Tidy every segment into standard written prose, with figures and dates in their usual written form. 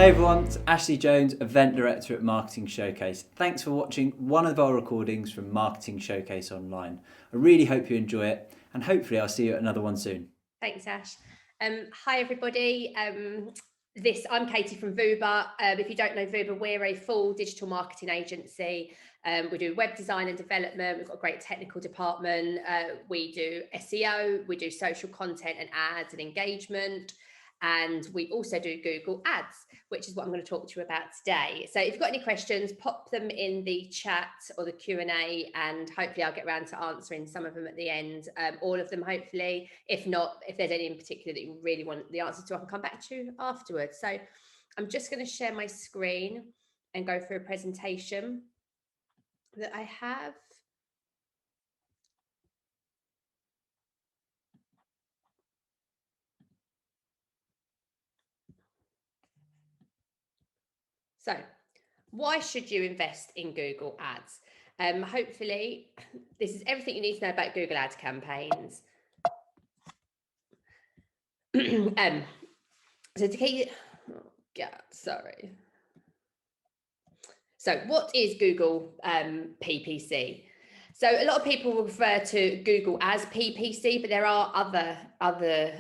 Hey everyone, it's Ashley Jones, Event Director at Marketing Showcase. Thanks for watching one of our recordings from Marketing Showcase Online. I really hope you enjoy it, and hopefully I'll see you at another one soon. Thanks, Ash. Hi everybody. I'm Katie from Vuba. If you don't know Vuba, we're a full digital marketing agency. We do web design and development. We've got a great technical department. We do SEO. We do social content and ads and engagement. And we also do Google Ads, which is what I'm going to talk to you about today. So if you've got any questions, pop them in the chat or the Q&A, and hopefully I'll get around to answering some of them at the end, all of them hopefully. If not, if there's any in particular that you really want the answer to, I can come back to you afterwards. So I'm just going to share my screen and go through a presentation that I have. So why should you invest in Google Ads? Hopefully, this is everything you need to know about Google Ads campaigns. So to keep, sorry. So what is Google PPC? So a lot of people refer to Google as PPC, but there are other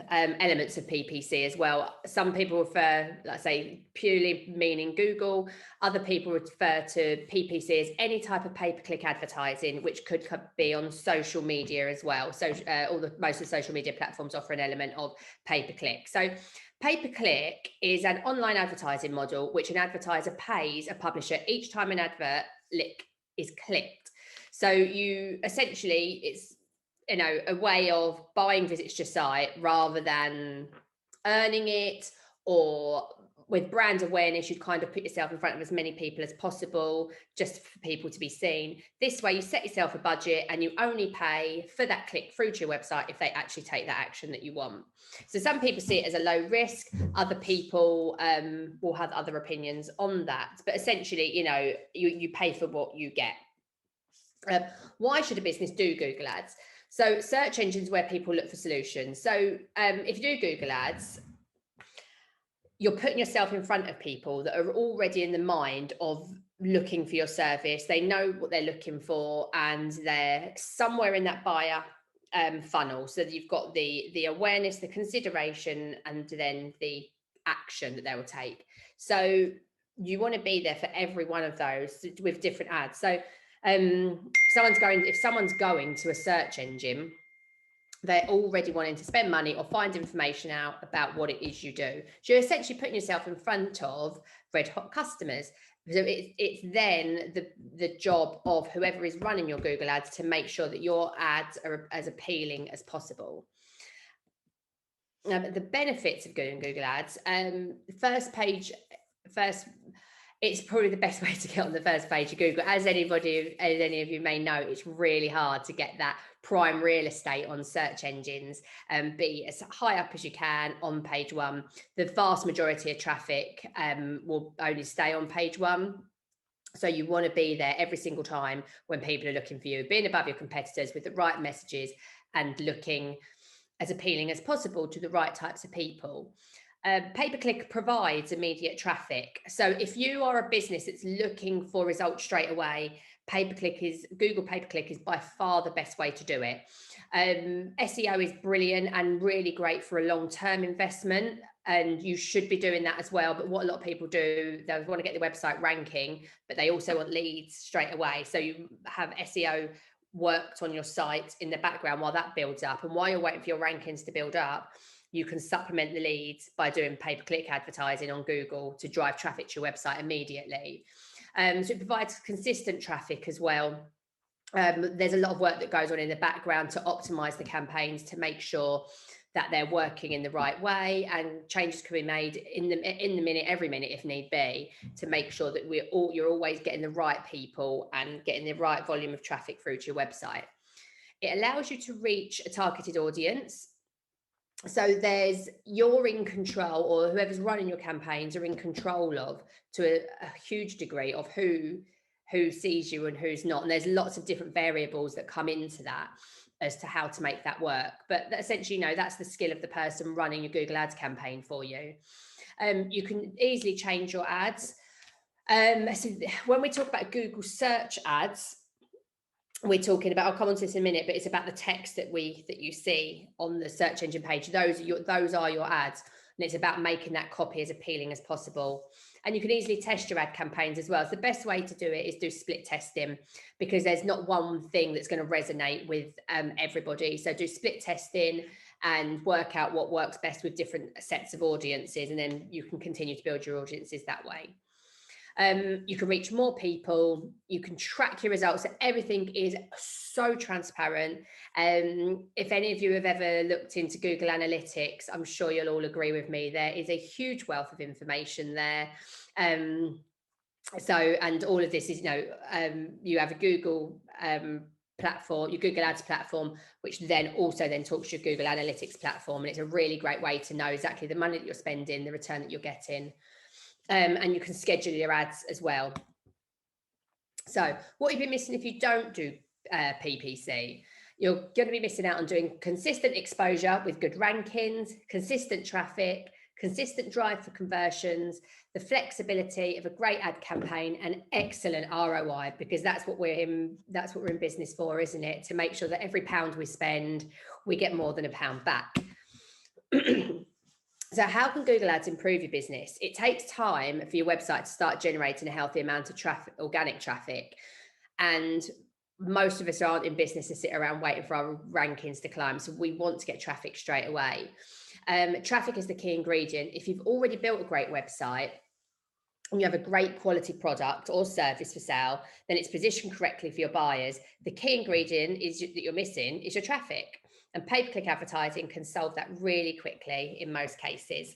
elements of PPC as well. Some people refer, let's say, purely meaning Google. Other people refer to PPC as any type of pay-per-click advertising, which could be on social media as well. So most of the social media platforms offer an element of pay-per-click. So pay-per-click is an online advertising model which an advertiser pays a publisher each time an advert link is clicked. So you essentially, it's a way of buying visits to your site rather than earning it, or with brand awareness, you'd kind of put yourself in front of as many people as possible just for people to be seen. This way you set yourself a budget and you only pay for that click through to your website if they actually take that action that you want. So some people see it as a low risk, other people will have other opinions on that. But essentially, you pay for what you get. Why should a business do Google Ads? So search engines where people look for solutions. So if you do Google Ads, you're putting yourself in front of people that are already in the mind of looking for your service. They know what they're looking for, and they're somewhere in that buyer funnel. So that you've got the awareness, the consideration, and then the action that they will take. So you want to be there for every one of those with different ads. So if someone's going to a search engine, they're already wanting to spend money or find information out about what it is you do. So you're essentially putting yourself in front of red hot customers. So it's then the job of whoever is running your Google Ads to make sure that your ads are as appealing as possible. The benefits of doing Google Ads, it's probably the best way to get on the first page of Google. As any of you may know, it's really hard to get that prime real estate on search engines and be as high up as you can on page one. The vast majority of traffic will only stay on page one. So you want to be there every single time when people are looking for you, being above your competitors with the right messages and looking as appealing as possible to the right types of people. Pay-per-click provides immediate traffic. So if you are a business that's looking for results straight away, Google pay-per-click is by far the best way to do it. SEO is brilliant and really great for a long-term investment, and you should be doing that as well. But what a lot of people do, they want to get the website ranking, but they also want leads straight away. So you have SEO worked on your site in the background while that builds up, and while you're waiting for your rankings to build up, you can supplement the leads by doing pay-per-click advertising on Google to drive traffic to your website immediately. So it provides consistent traffic as well. There's a lot of work that goes on in the background to optimize the campaigns to make sure that they're working in the right way, and changes can be made in the minute, every minute if need be, to make sure that you're always getting the right people and getting the right volume of traffic through to your website. It allows you to reach a targeted audience. So you're in control, or whoever's running your campaigns are in control of, to a huge degree, of who sees you and who's not. And there's lots of different variables that come into that as to how to make that work. But essentially, that's the skill of the person running your Google Ads campaign for you. You can easily change your ads. So when we talk about Google search ads, we're talking about, I'll come on to this in a minute, but it's about the text that you see on the search engine page. Those are your ads, and it's about making that copy as appealing as possible. And you can easily test your ad campaigns as well. So the best way to do it is do split testing, because there's not one thing that's going to resonate with everybody. So do split testing and work out what works best with different sets of audiences, and then you can continue to build your audiences that way. You can reach more people, you can track your results. Everything is so transparent. If any of you have ever looked into Google Analytics, I'm sure you'll all agree with me, there is a huge wealth of information there. And all of this is, you have a Google platform, your Google Ads platform, which then talks to your Google Analytics platform, and it's a really great way to know exactly the money that you're spending, the return that you're getting. And you can schedule your ads as well. So what you've been missing if you don't do PPC, you're going to be missing out on doing consistent exposure with good rankings, consistent traffic, consistent drive for conversions, the flexibility of a great ad campaign, and excellent ROI, because that's what we're in business for, isn't it? To make sure that every pound we spend, we get more than a pound back. So how can Google Ads improve your business? It takes time for your website to start generating a healthy amount of traffic, organic traffic. And most of us aren't in business to sit around waiting for our rankings to climb. So we want to get traffic straight away. Traffic is the key ingredient. If you've already built a great website and you have a great quality product or service for sale, then it's positioned correctly for your buyers. The key ingredient that you're missing is your traffic. And pay-per-click advertising can solve that really quickly in most cases.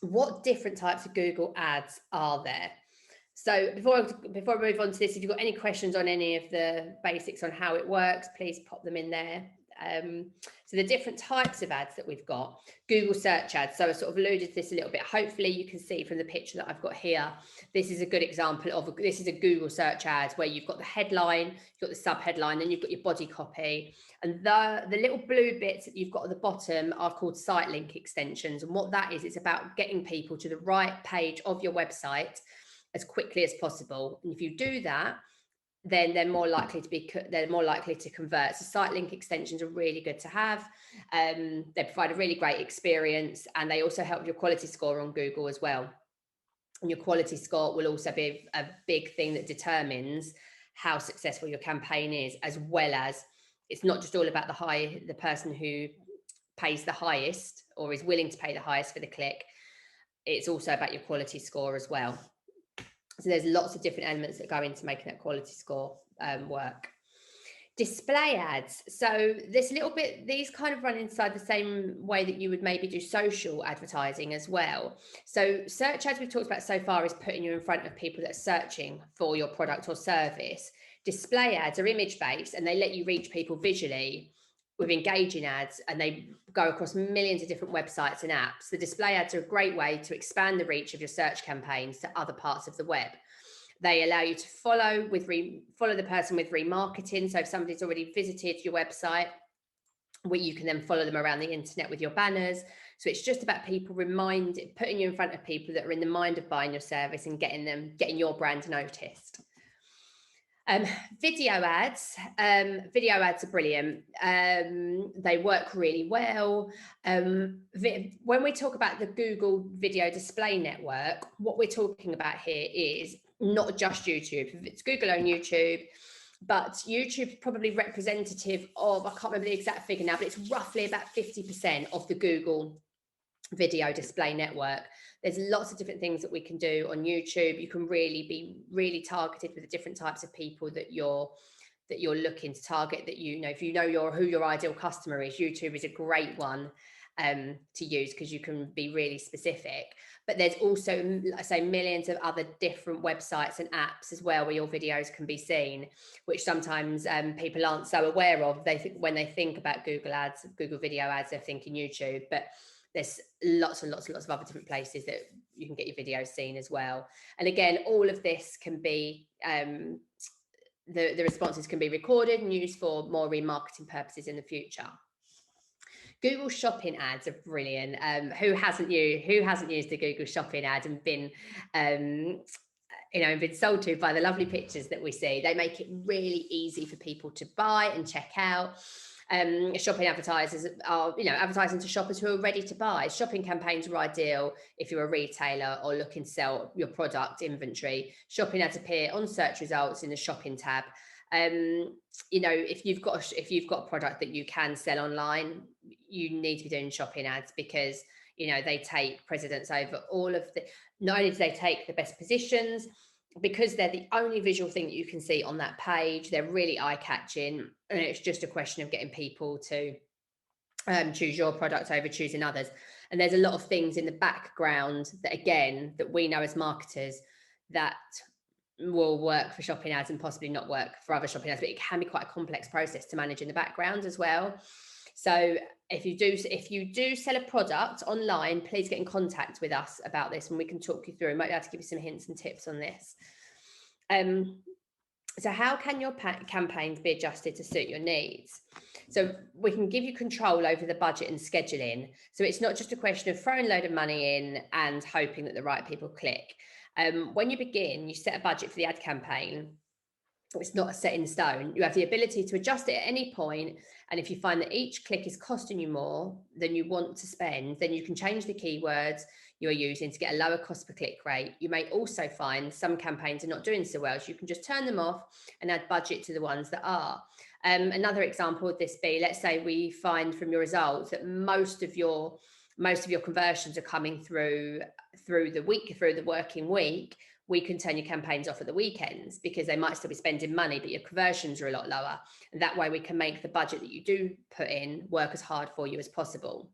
What different types of Google ads are there? So before I move on to this, if you've got any questions on any of the basics on how it works, please pop them in there. So the different types of ads that we've got, Google search ads. So I sort of alluded to this a little bit. Hopefully you can see from the picture that I've got here, this is a good example of, this is a Google search ad where you've got the headline, you've got the sub-headline, then you've got your body copy. And the little blue bits that you've got at the bottom are called site link extensions. And what that is, it's about getting people to the right page of your website as quickly as possible. And if you do that, then they're more likely to convert. So site link extensions are really good to have. They provide a really great experience, and they also help your quality score on Google as well. And your quality score will also be a big thing that determines how successful your campaign is, as well as it's not just all about the person who pays the highest or is willing to pay the highest for the click. It's also about your quality score as well. So there's lots of different elements that go into making that quality score work. Display ads. So these kind of run inside the same way that you would maybe do social advertising as well. So search ads we've talked about so far is putting you in front of people that are searching for your product or service. Display ads are image-based, and they let you reach people visually with engaging ads, and they go across millions of different websites and apps. The display ads are a great way to expand the reach of your search campaigns to other parts of the web. They allow you to follow the person with remarketing. So if somebody's already visited your website, you can then follow them around the internet with your banners. So it's just about putting you in front of people that are in the mind of buying your service and getting your brand noticed. Video ads are brilliant. They work really well. When we talk about the Google Video Display Network, what we're talking about here is not just YouTube. It's Google on YouTube, but YouTube is probably representative of, I can't remember the exact figure now, but it's roughly about 50% of the Google Video Display Network. There's lots of different things that we can do on YouTube. You can really be really targeted with the different types of people that you're looking to target. That if you know who your ideal customer is, YouTube is a great one to use, because you can be really specific. But there's also, like I say, millions of other different websites and apps as well where your videos can be seen, which sometimes people aren't so aware of. When they think about Google Ads, Google Video Ads, they're thinking YouTube, but there's lots and lots and lots of other different places that you can get your videos seen as well. And again, all of this can be, the responses can be recorded and used for more remarketing purposes in the future. Google Shopping ads are brilliant. Who hasn't used a Google Shopping ad and been been sold to by the lovely pictures that we see? They make it really easy for people to buy and check out. Shopping advertisers are, advertising to shoppers who are ready to buy. Shopping campaigns are ideal if you're a retailer or looking to sell your product inventory. Shopping ads appear on search results in the shopping tab. If you've got a product that you can sell online, you need to be doing shopping ads, because they take precedence over all of the. Not only do they take the best positions, because they're the only visual thing that you can see on that page, they're really eye-catching, and it's just a question of getting people to choose your product over choosing others. And there's a lot of things in the background that we know as marketers that will work for shopping ads and possibly not work for other shopping ads, but it can be quite a complex process to manage in the background as well. So if you do sell a product online, please get in contact with us about this, and we can talk you through. We might be able to give you some hints and tips on this. So how can your campaigns be adjusted to suit your needs? So we can give you control over the budget and scheduling. So it's not just a question of throwing a load of money in and hoping that the right people click. When you begin, you set a budget for the ad campaign. It's not set in stone. You have the ability to adjust it at any point. And if you find that each click is costing you more than you want to spend, then you can change the keywords you are using to get a lower cost per click rate. You may also find some campaigns are not doing so well, so you can just turn them off and add budget to the ones that are. Another example would this be, let's say we find from your results that most of your conversions are coming through the working week. We can turn your campaigns off at the weekends because they might still be spending money, but your conversions are a lot lower. And that way we can make the budget that you do put in work as hard for you as possible.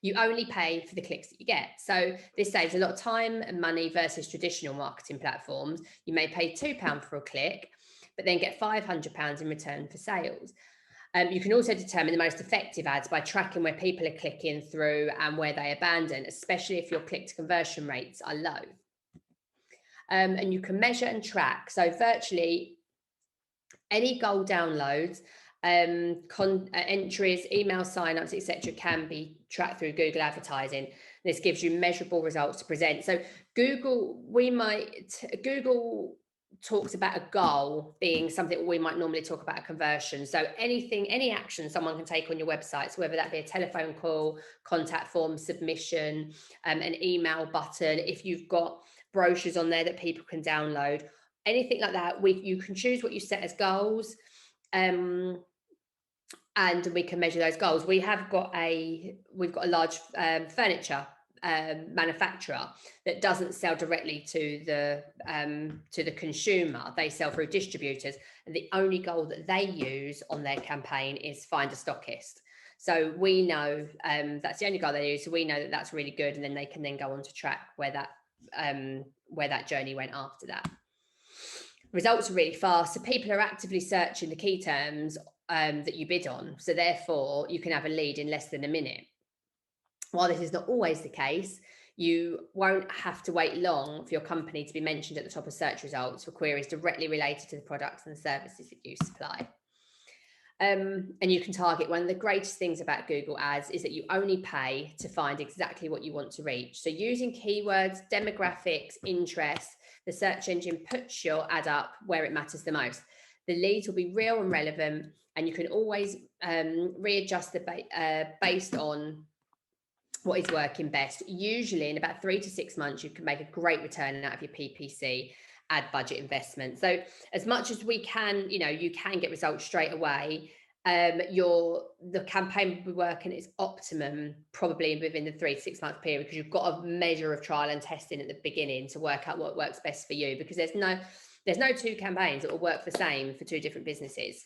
You only pay for the clicks that you get. So this saves a lot of time and money versus traditional marketing platforms. You may pay £2 for a click, but then get £500 in return for sales. You can also determine the most effective ads by tracking where people are clicking through and where they abandon, especially if your click to conversion rates are low. And you can measure and track. So virtually any goal downloads, entries, email signups, etc., can be tracked through Google Advertising. This gives you measurable results to present. So Google talks about a goal being something we might normally talk about a conversion. So any action someone can take on your website, so whether that be a telephone call, contact form submission, an email button, if you've got brochures on there that people can download, anything like that, you can choose what you set as goals, and we can measure those goals. We've got a large furniture manufacturer that doesn't sell directly to the consumer. They sell through distributors, and the only goal that they use on their campaign is find a stockist. So we know that's the only goal they use. So we know that that's really good, and then they can then go on to track where that journey went after that. Results are really fast, so people are actively searching the key terms that you bid on. So therefore, you can have a lead in less than a minute. While this is not always the case, you won't have to wait long for your company to be mentioned at the top of search results for queries directly related to the products and services that you supply. And you can target. One of the greatest things about Google Ads is that you only pay to find exactly what you want to reach. So using keywords, demographics, interests, the search engine puts your ad up where it matters the most. The leads will be real and relevant, and you can always readjust based on what is working best. Usually in about 3 to 6 months, you can make a great return out of your PPC ad budget investment. So as much as we can, you can get results straight away. The campaign will be working its optimum probably within the 3 to 6 month period, because you've got a measure of trial and testing at the beginning to work out what works best for you, because there's no two campaigns that will work the same for two different businesses.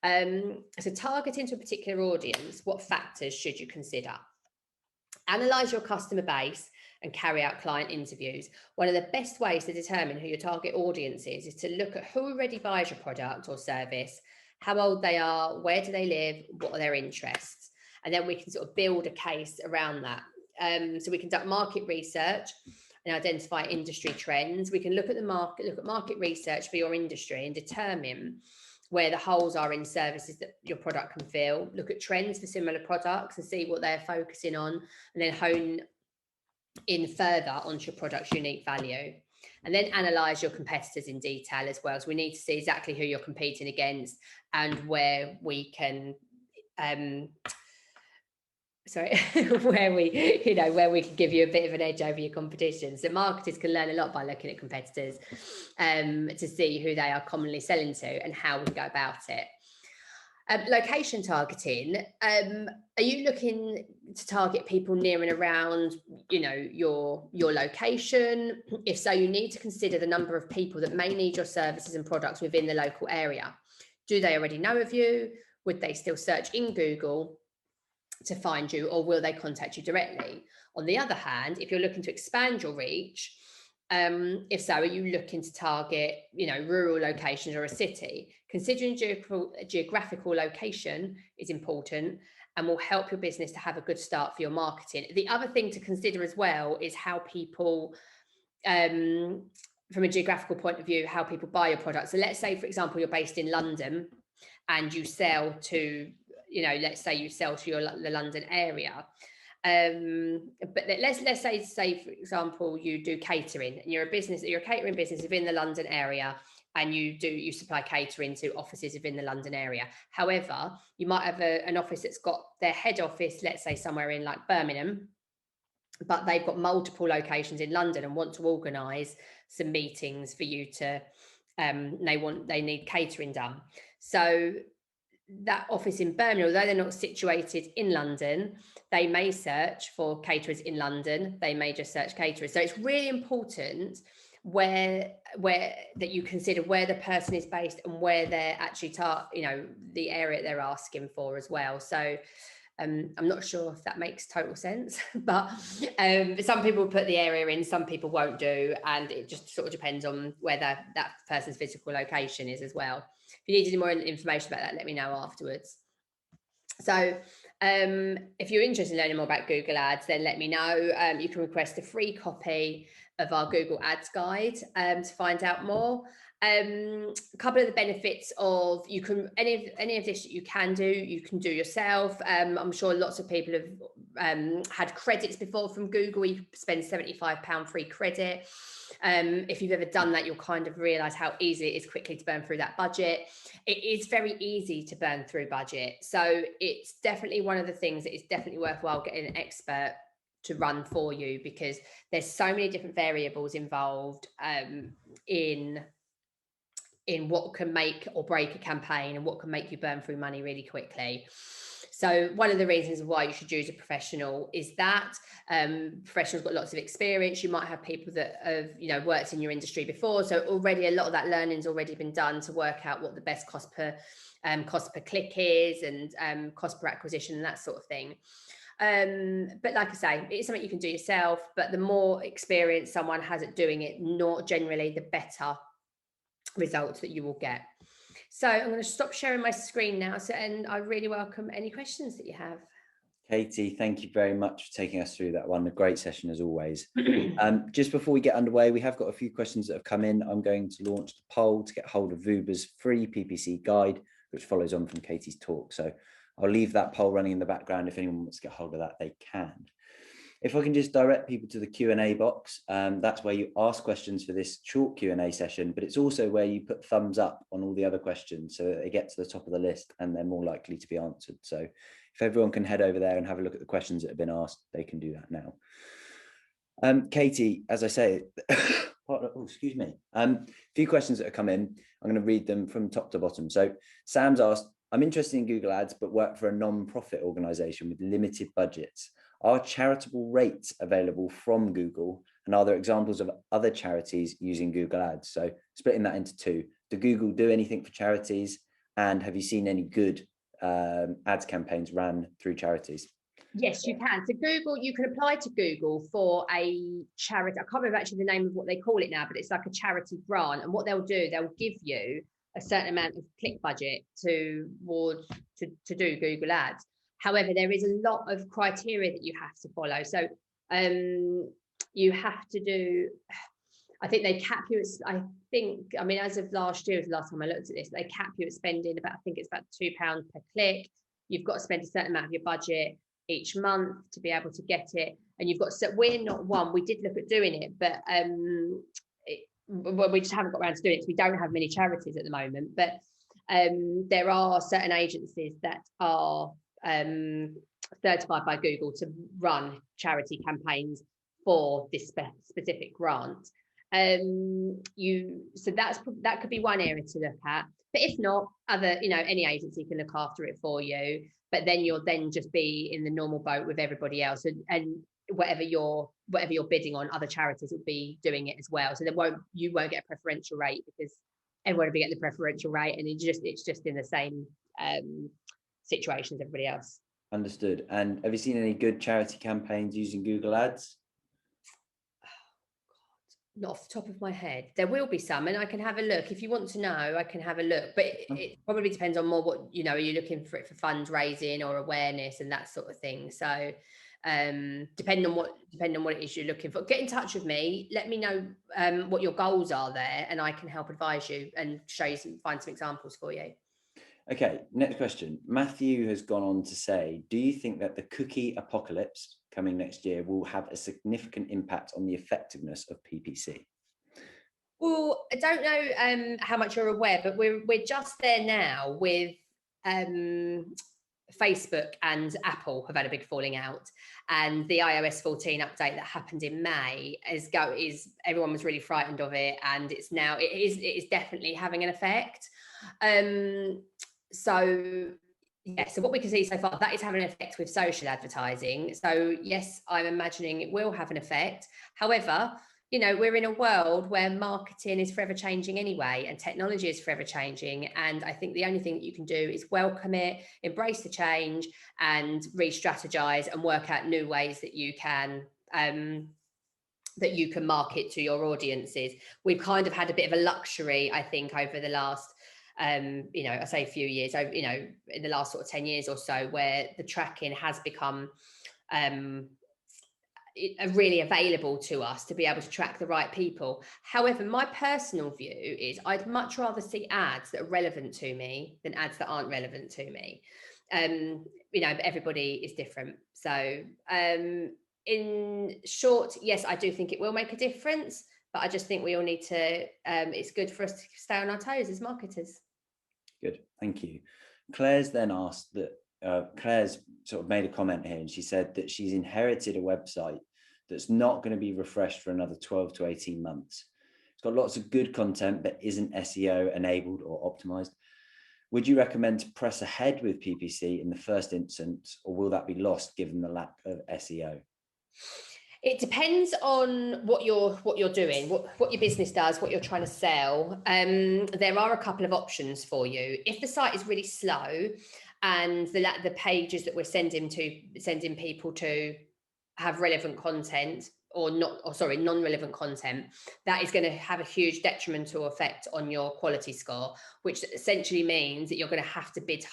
So targeting to a particular audience, what factors should you consider? Analyze your customer base and carry out client interviews. One of the best ways to determine who your target audience is to look at who already buys your product or service, how old they are, where do they live, what are their interests, and then we can sort of build a case around that. So we conduct market research and identify industry trends. We can look at market research for your industry and determine where the holes are in services that your product can fill, look at trends for similar products and see what they're focusing on, and then hone in further onto your product's unique value. And then analyze your competitors in detail as well. So we need to see exactly who you're competing against and where we can where we can give you a bit of an edge over your competition. So marketers can learn a lot by looking at competitors to see who they are commonly selling to and how we can go about it. Location targeting, are you looking to target people near and around, your location? If so, you need to consider the number of people that may need your services and products within the local area. Do they already know of you? Would they still search in Google to find you, or will they contact you directly? On the other hand, if you're looking to expand your reach, if so, are you looking to target, rural locations or a city? Considering geographical location is important and will help your business to have a good start for your marketing. The other thing to consider as well is how people, from a geographical point of view, how people buy your products. So let's say, for example, you're based in London and you sell to, let's say you sell to the London area. But let's say for example, you do catering and you're a catering business within the London area, and you supply catering to offices within the London area. However, you might have an office that's got their head office, let's say somewhere in like Birmingham, but they've got multiple locations in London and want to organise some meetings for you to, they need catering done. So that office in Birmingham, although they're not situated in London, they may search for caterers in London. They may just search caterers. So it's really important where that you consider where the person is based and where they're actually the area they're asking for as well. So I'm not sure if that makes total sense, but some people put the area in, some people won't do, and it just sort of depends on where that person's physical location is as well. If you need any more information about that, let me know afterwards. So if you're interested in learning more about Google Ads, then let me know. You can request a free copy of our Google Ads guide to find out more. A couple of the benefits of any of this you can do yourself. I'm sure lots of people have had credits before from Google. You spend £75 free credit. If you've ever done that, you'll kind of realize how easy it is quickly to burn through that budget. It is very easy to burn through budget. So it's definitely one of the things that is definitely worthwhile getting an expert to run for you, because there's so many different variables involved in what can make or break a campaign and what can make you burn through money really quickly. So one of the reasons why you should use a professional is that professionals got lots of experience. You might have people that have worked in your industry before, so already a lot of that learning's already been done to work out what the best cost per click is, and cost per acquisition and that sort of thing. But like I say, it's something you can do yourself, but the more experience someone has at doing it, not generally the better results that you will get. So I'm going to stop sharing my screen now, and I really welcome any questions that you have. Katie, thank you very much for taking us through that one. A great session as always. Just before we get underway, we have got a few questions that have come in. I'm going to launch the poll to get hold of Vuba's free PPC guide, which follows on from Katie's talk. So I'll leave that poll running in the background. If anyone wants to get hold of that, they can. If I can just direct people to the Q&A box, that's where you ask questions for this short Q&A session, but it's also where you put thumbs up on all the other questions so that they get to the top of the list and they're more likely to be answered. So if everyone can head over there and have a look at the questions that have been asked, they can do that now. Katie, as I say, excuse me, a few questions that have come in. I'm going to read them from top to bottom. So Sam's asked, I'm interested in Google Ads, but work for a non-profit organization with limited budgets. Are charitable rates available from Google? And are there examples of other charities using Google Ads? So splitting that into two, do Google do anything for charities? And have you seen any good ads campaigns ran through charities? Yes, you can. So Google, you can apply to Google for a charity. I can't remember actually the name of what they call it now, but it's like a charity grant. And what they'll do, they'll give you a certain amount of click budget to do Google Ads. However, there is a lot of criteria that you have to follow. So you have to do, I think they cap you at, I mean, as of last year, was the last time I looked at this, they cap you at spending about, I think it's about £2 per click. You've got to spend a certain amount of your budget each month to be able to get it. And you've got, so we're not one, we did look at doing it, but well, we just haven't got around to doing it because we don't have many charities at the moment. But there are certain agencies that are certified by Google to run charity campaigns for this specific grant. So that could be one area to look at. But if not, any agency can look after it for you. But then you'll then just be in the normal boat with everybody else, and whatever you're bidding on, other charities will be doing it as well. So you won't get a preferential rate because everyone will be getting the preferential rate, and it's just in the same situation as everybody else. Understood. And have you seen any good charity campaigns using Google Ads? Not off the top of my head. There will be some, and I can have a look. If you want to know, I can have a look. But it probably depends on more what, are you looking for it for fundraising or awareness and that sort of thing. So depending on what it is you're looking for, get in touch with me. Let me know what your goals are there, and I can help advise you and show you find some examples for you. Okay, next question. Matthew has gone on to say, do you think that the cookie apocalypse coming next year will have a significant impact on the effectiveness of PPC? Well, I don't know how much you're aware, but we're just there now with Facebook and Apple have had a big falling out, and the iOS 14 update that happened in May is everyone was really frightened of it, and it is definitely having an effect. So what we can see so far, that is having an effect with social advertising. So yes, I'm imagining it will have an effect. However, we're in a world where marketing is forever changing anyway, and technology is forever changing. And I think the only thing that you can do is welcome it, embrace the change, and re-strategize and work out new ways that you can market to your audiences. We've kind of had a bit of a luxury, I think, over the last I say a few years, in the last sort of 10 years or so, where the tracking has become really available to us to be able to track the right people. However, my personal view is I'd much rather see ads that are relevant to me than ads that aren't relevant to me. But everybody is different. So in short, yes, I do think it will make a difference, but I just think we all need to, it's good for us to stay on our toes as marketers. Good, thank you. Claire's then asked that, Claire's sort of made a comment here, and she said that she's inherited a website that's not going to be refreshed for another 12 to 18 months. It's got lots of good content, but isn't SEO enabled or optimized. Would you recommend to press ahead with PPC in the first instance, or will that be lost given the lack of SEO? It depends on what you're doing, what your business does, what you're trying to sell. There are a couple of options for you. If the site is really slow and the pages that we're sending people to have relevant content non-relevant content, that is going to have a huge detrimental effect on your quality score, which essentially means that you're going to have to bid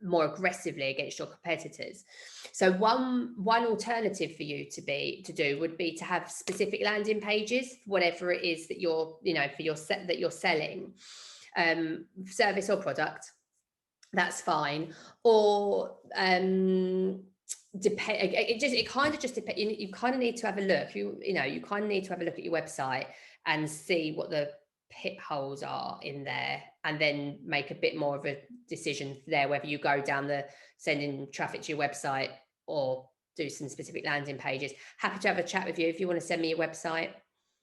more aggressively against your competitors. So one alternative for you to do would be to have specific landing pages, whatever it is that you're, for your set that you're selling, service or product. That's fine. Or it kind of just depends. You kind of need to have a look. You kind of need to have a look at your website and see what the pitfalls are in there, and then make a bit more of a decision there whether you go down the sending traffic to your website or do some specific landing pages. Happy to have a chat with you if you want to send me your website.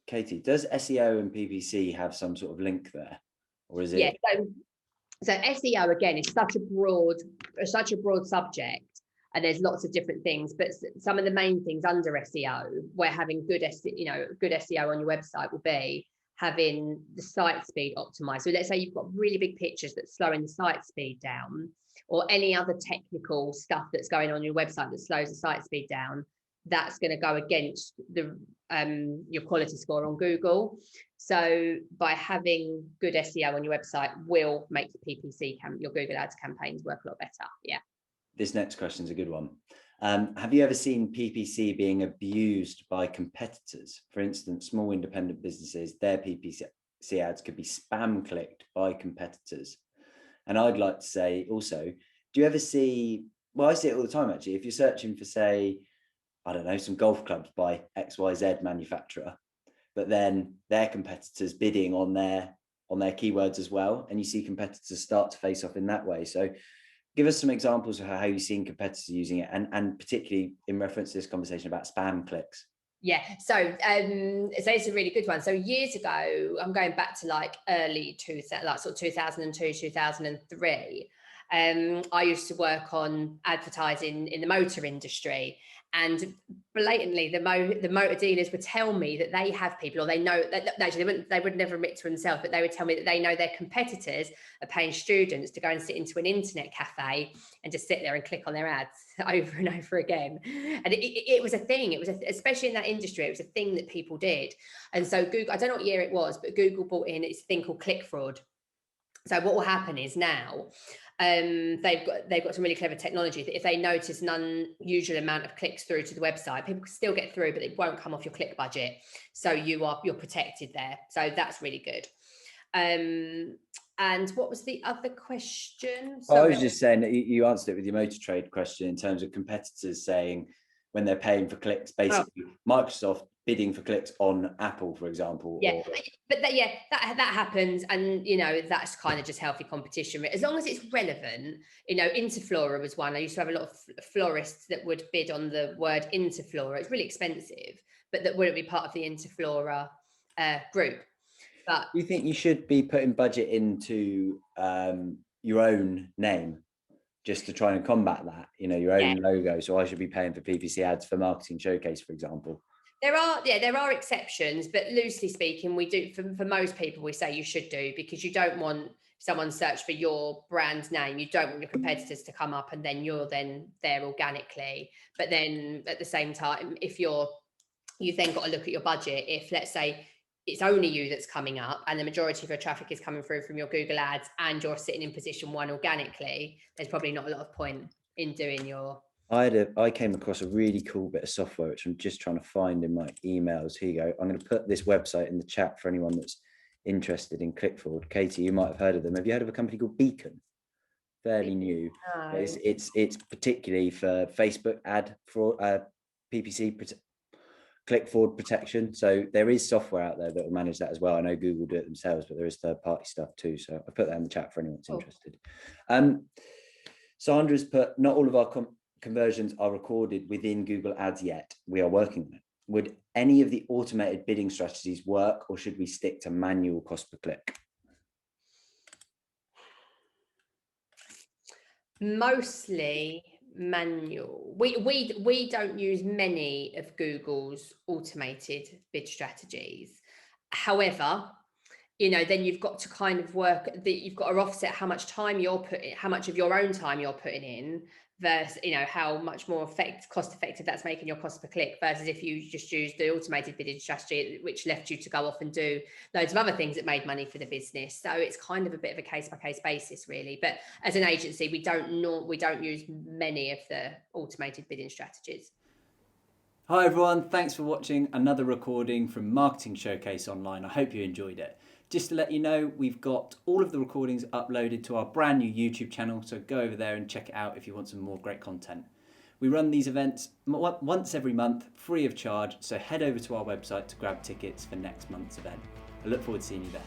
Katie, does SEO and PPC have some sort of link there, or is it? Yeah, so SEO again is such a broad subject, and there's lots of different things, but some of the main things under SEO, where having good SEO on your website will be having the site speed optimized. So let's say you've got really big pictures that's slowing the site speed down, or any other technical stuff that's going on your website that slows the site speed down. That's going to go against your quality score on Google. So by having good SEO on your website will make your PPC your Google Ads campaigns work a lot better. Yeah. this next question is a good one. Have you ever seen PPC being abused by competitors? For instance, small independent businesses, their PPC ads could be spam clicked by competitors. And I'd like to say also, do you ever see, well, I see it all the time actually, if you're searching for, say, I don't know, some golf clubs by XYZ manufacturer, but then their competitors bidding on their keywords as well, and you see competitors start to face off in that way. So give us some examples of how you've seen competitors using it, and particularly in reference to this conversation about spam clicks. Yeah, so it's a really good one. So years ago, I'm going back to like early 2000, like sort of 2002, 2003. I used to work on advertising in the motor industry, and blatantly the motor dealers would tell me that they have people, or they know that actually they would never admit to themselves, but they would tell me that they know their competitors are paying students to go and sit into an internet cafe and just sit there and click on their ads over and over again. And it was a thing. It was especially in that industry, it was a thing that people did. And so Google, I don't know what year it was, but Google brought in this thing called click fraud. So what will happen is now they've got some really clever technology that if they notice an unusual amount of clicks through to the website, people can still get through, but it won't come off your click budget. So you're protected there. So that's really good. And what was the other question? I was just saying that you answered it with your motor trade question in terms of competitors saying when they're paying for clicks, basically Microsoft bidding for clicks on Apple, for example. Yeah, but that happens, and that's kind of just healthy competition as long as it's relevant. Interflora was one. I used to have a lot of florists that would bid on the word Interflora. It's really expensive, but that wouldn't be part of the Interflora group. But do you think you should be putting budget into your own name just to try and combat that, your own logo? So I should be paying for PPC ads for Marketing Showcase, for example. There are exceptions, but loosely speaking, we do for most people, we say you should do, because you don't want someone search for your brand name. You don't want your competitors to come up and then you're then there organically. But then at the same time, if you've then got to look at your budget. If, let's say, it's only you that's coming up and the majority of your traffic is coming through from your Google ads and you're sitting in position 1 organically, there's probably not a lot of point in doing your... I came across a really cool bit of software, which I'm just trying to find in my emails. Here you go. I'm going to put this website in the chat for anyone that's interested in ClickFraud. Katie, you might have heard of them. Have you heard of a company called Beacon? Fairly new. No. It's particularly for Facebook ad fraud, PPC click fraud protection. So there is software out there that will manage that as well. I know Google do it themselves, but there is third-party stuff too. So I put that in the chat for anyone that's interested. Sandra's put, not all of our conversions are recorded within Google Ads yet. We are working on it. Would any of the automated bidding strategies work, or should we stick to manual cost per click? Mostly manual. We don't use many of Google's automated bid strategies. However, then you've got to kind of work that you've got to offset how much time you're putting, how much of your own time you're putting in versus, how much more cost effective that's making your cost per click versus if you just use the automated bidding strategy, which left you to go off and do loads of other things that made money for the business. So it's kind of a bit of a case by case basis, really. But as an agency, we don't use many of the automated bidding strategies. Hi everyone, thanks for watching another recording from Marketing Showcase Online. I hope you enjoyed it. Just to let you know, we've got all of the recordings uploaded to our brand new YouTube channel, so go over there and check it out if you want some more great content. We run these events once every month, free of charge, so head over to our website to grab tickets for next month's event. I look forward to seeing you there.